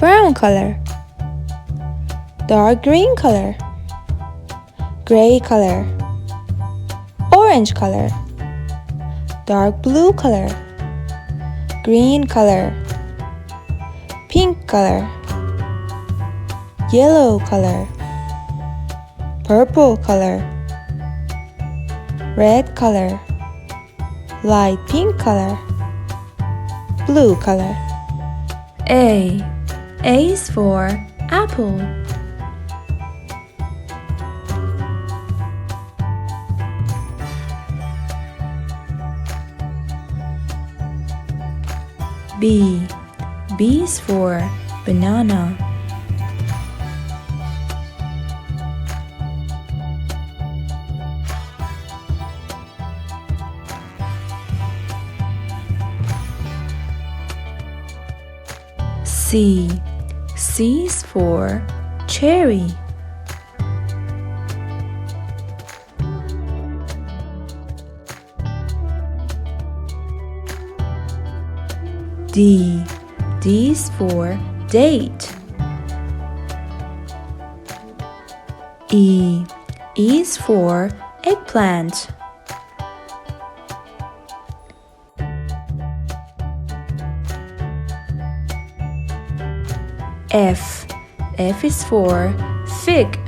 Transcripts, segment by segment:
brown color, dark green color, gray color, orange color, dark blue color, green color, pink color, yellow color, purple color, red color, light pink color, blue color. A is for apple. B is for banana. C is for cherry. D is for date. E is for eggplant. F is for fig.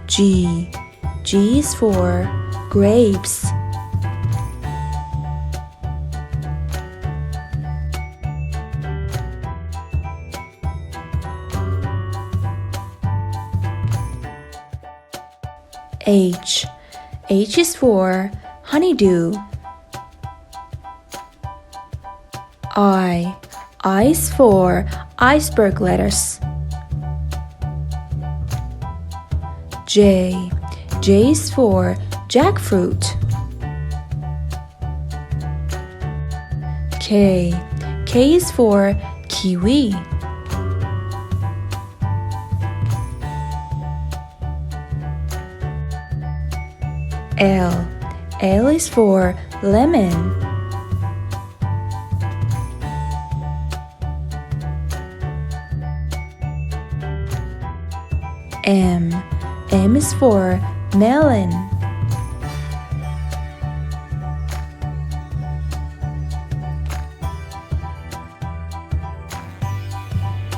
G is for grapes. H is for honeydew. I is for iceberg lettuce. J is for jackfruit. K is for kiwi. L is for lemon. M is for melon.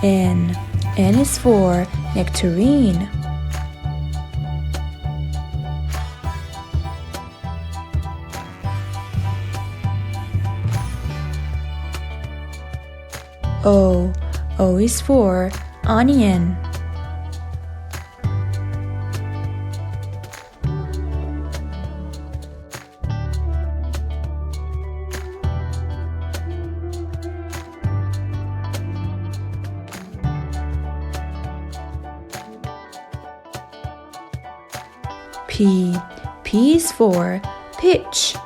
N is for nectarine. O is for onion. P is for peach.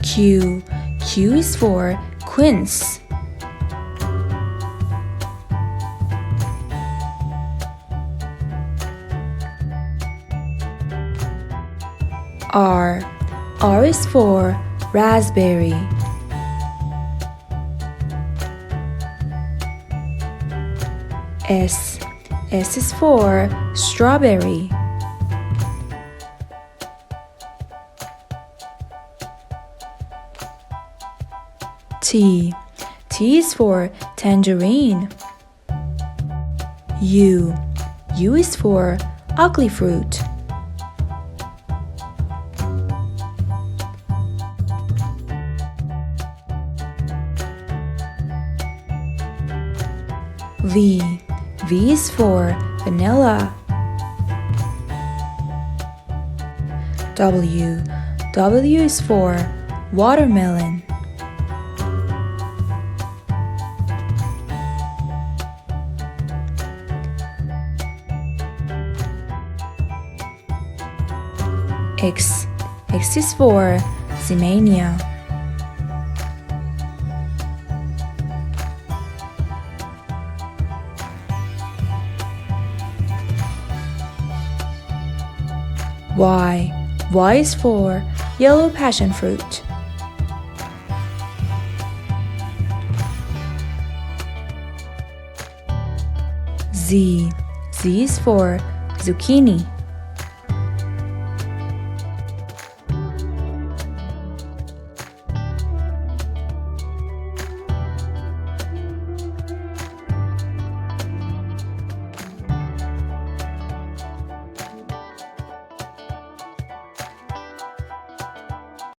Q is for quince. R is for raspberry. S is for strawberry. T is for tangerine. U is for ugly fruit. V is for vanilla. W is for watermelon. X is for Ximania. Y is for yellow passion fruit. Z. Z is for zucchini.